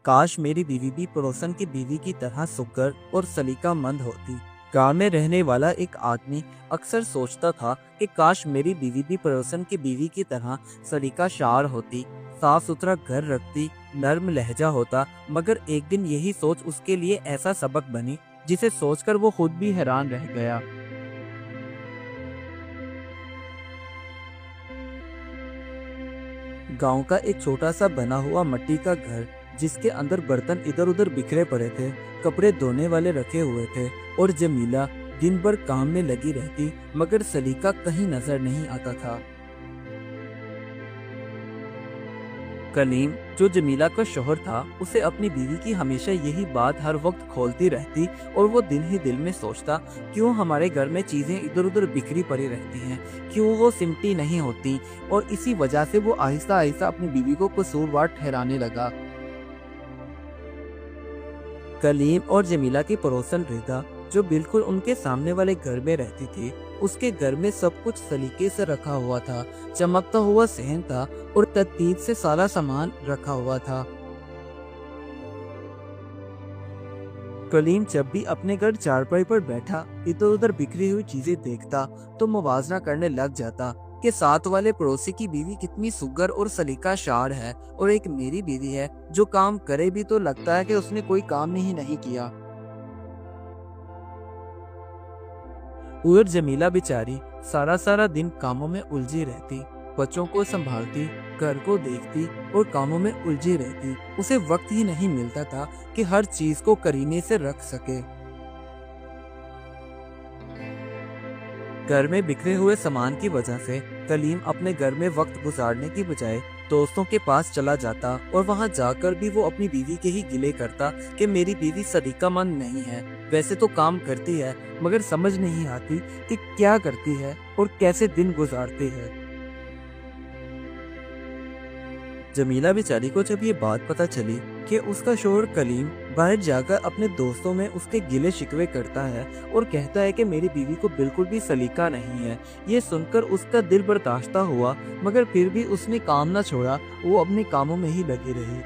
काश मेरी बीवी भी पड़ोसन की बीवी की तरह सुग्घर और सलीकामंद होती। गांव में रहने वाला एक आदमी अक्सर सोचता था कि काश मेरी बीवी भी पड़ोसन की बीवी की तरह सलीकाशार होती, साफ सुथरा घर रखती, नर्म लहजा होता। मगर एक दिन यही सोच उसके लिए ऐसा सबक बनी जिसे सोचकर वो खुद भी हैरान रह गया। गांव का एक छोटा सा बना हुआ मिट्टी का घर, जिसके अंदर बर्तन इधर उधर बिखरे पड़े थे, कपड़े धोने वाले रखे हुए थे और जमीला दिन भर काम में लगी रहती, मगर सलीका कहीं नजर नहीं आता था। कलीम, जो जमीला का शौहर था, उसे अपनी बीवी की हमेशा यही बात हर वक्त खोलती रहती और वो दिल ही दिल में सोचता, क्यों हमारे घर में चीजें इधर उधर बिखरी पड़ी रहती हैं, क्यों वो सिमटी नहीं होती। और इसी वजह से वो आहिस्ता आहिस्ता अपनी बीवी को कसूरवार ठहराने लगा। कलीम और जमीला की पड़ोसन रिदा, जो बिल्कुल उनके सामने वाले घर में रहती थी, उसके घर में सब कुछ सलीके से रखा हुआ था, चमकता हुआ सहन था और तरतीब से सारा सामान रखा हुआ था। कलीम जब भी अपने घर चारपाई पर बैठा इधर उधर बिखरी हुई चीजें देखता तो मुवाजना करने लग जाता कि साथ वाले पड़ोसी की बीवी कितनी सुगर और सलीकाशार है और एक मेरी बीवी है जो काम करे भी तो लगता है कि उसने कोई काम ही नहीं किया। और जमीला बेचारी सारा सारा दिन कामों में उलझी रहती, बच्चों को संभालती, घर को देखती और कामों में उलझी रहती। उसे वक्त ही नहीं मिलता था कि हर चीज को करीने से रख सके। घर में बिखरे हुए सामान की वजह से कलीम अपने घर में वक्त गुजारने की बजाय दोस्तों के पास चला जाता और वहां जाकर भी वो अपनी बीवी के ही गिले करता कि मेरी बीवी सलीकामंद नहीं है, वैसे तो काम करती है मगर समझ नहीं आती कि क्या करती है और कैसे दिन गुजारती है। जमीला बेचारी को जब ये बात पता चली कि उसका शौहर कलीम बाहर जाकर अपने दोस्तों में उसके गिले शिकवे करता है और कहता है कि मेरी बीवी को बिल्कुल भी सलीका नहीं है, ये सुनकर उसका दिल बर्दाश्त हुआ, मगर फिर भी उसने काम न छोड़ा, वो अपने कामों में ही लगी रही।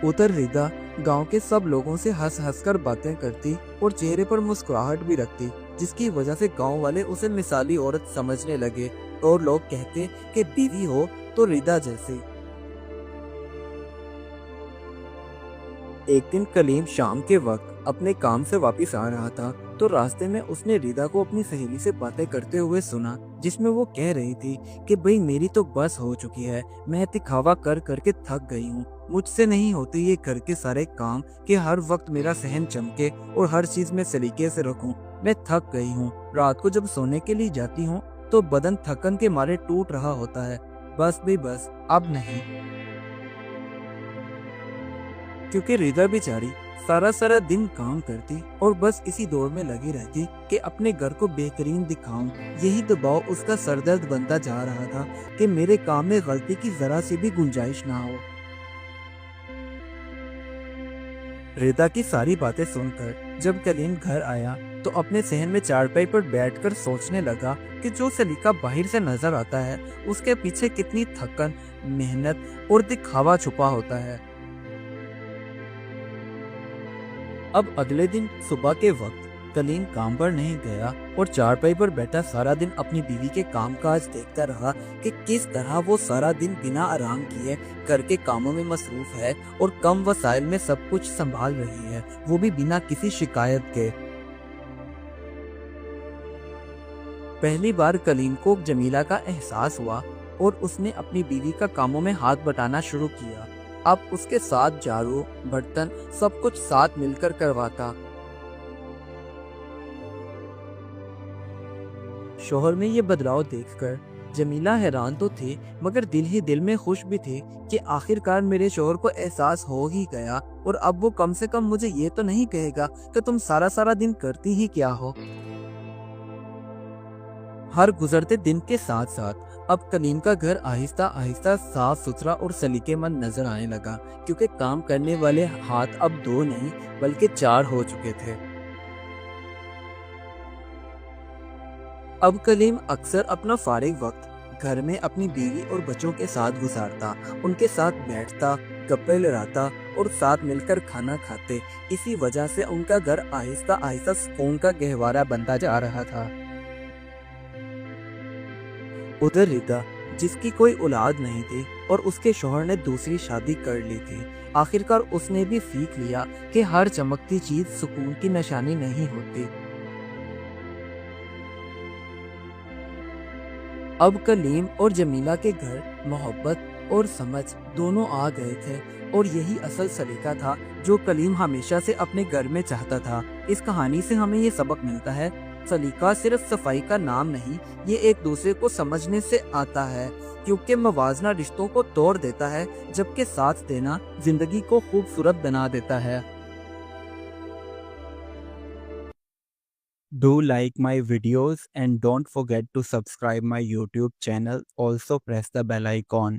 उधर रिदा गांव के सब लोगों से हंस हंस कर बातें करती और चेहरे पर मुस्कुराहट भी रखती, जिसकी वजह से गांव वाले उसे मिसाली औरत समझने लगे और लोग कहते कि बीवी हो तो रिदा जैसी। एक दिन कलीम शाम के वक्त अपने काम से वापस आ रहा था तो रास्ते में उसने रिदा को अपनी सहेली से बातें करते हुए सुना, जिसमें वो कह रही थी कि भाई मेरी तो बस हो चुकी है, मैं दिखावा कर करके थक गई हूँ, मुझसे नहीं होते ये घर के सारे काम कि हर वक्त मेरा सहन चमके और हर चीज में सलीके से रखूं। मैं थक गई हूँ, रात को जब सोने के लिए जाती हूँ तो बदन थकन के मारे टूट रहा होता है, बस भी बस अब नहीं। क्योंकि रिदा बेचारी सारा सारा दिन काम करती और बस इसी दौड़ में लगी रहती कि अपने घर को बेहतरीन दिखाऊं। यही दबाव उसका सरदर्द बनता जा रहा था कि मेरे काम में गलती की जरा सी भी गुंजाइश ना हो। रिदा की सारी बातें सुनकर जब कलीम घर आया तो अपने सहन में चारपाई पर बैठकर सोचने लगा कि जो सलीका बाहर से नजर आता है उसके पीछे कितनी थकन, मेहनत और दिखावा छुपा होता है। अब अगले दिन सुबह के वक्त कलीम काम पर नहीं गया और चारपाई पर बैठा सारा दिन अपनी बीवी के कामकाज देखता रहा कि किस तरह वो सारा दिन बिना आराम किए घर के कामों में मसरूफ है और कम वसाइल में सब कुछ संभाल रही है, वो भी बिना किसी शिकायत के। पहली बार कलीम को जमीला का एहसास हुआ और उसने अपनी बीवी का कामों में हाथ बटाना शुरू किया। अब उसके साथ झाड़ू, बर्तन सब कुछ साथ मिलकर करवाता। शौहर में ये बदलाव देखकर जमीला हैरान तो थी मगर दिल ही दिल में खुश भी थी कि आखिरकार मेरे शौहर को एहसास हो ही गया और अब वो कम से कम मुझे ये तो नहीं कहेगा कि तुम सारा सारा दिन करती ही क्या हो। हर गुजरते दिन के साथ साथ अब कलीम का घर आहिस्ता आहिस्ता साफ सुथरा और सलीकेमंद नजर आने लगा, क्योंकि काम करने वाले हाथ अब 2 नहीं बल्कि 4 हो चुके थे। अब कलीम अक्सर अपना फारिग वक्त घर में अपनी बीवी और बच्चों के साथ गुजारता, उनके साथ बैठता गप्पे लड़ाता और साथ मिलकर खाना खाते। इसी वजह से उनका घर आहिस्ता आहिस्ता सुकून का गहवारा बनता जा रहा था। उधर रिदा, जिसकी कोई औलाद नहीं थी और उसके शौहर ने दूसरी शादी कर ली थी, आखिरकार उसने भी सीख लिया कि हर चमकती चीज सुकून की निशानी नहीं होती। अब कलीम और जमीला के घर मोहब्बत और समझ दोनों आ गए थे, और यही असल सलीका था जो कलीम हमेशा से अपने घर में चाहता था। इस कहानी से हमें ये सबक मिलता है, सलीका सिर्फ सफाई का नाम नहीं, ये एक दूसरे को समझने से आता है, क्योंकि मवाजना रिश्तों को तोड़ देता है, जबकि साथ देना जिंदगी को खूबसूरत बना देता है। Do like my videos and don't forget to subscribe my YouTube channel. Also press the bell icon.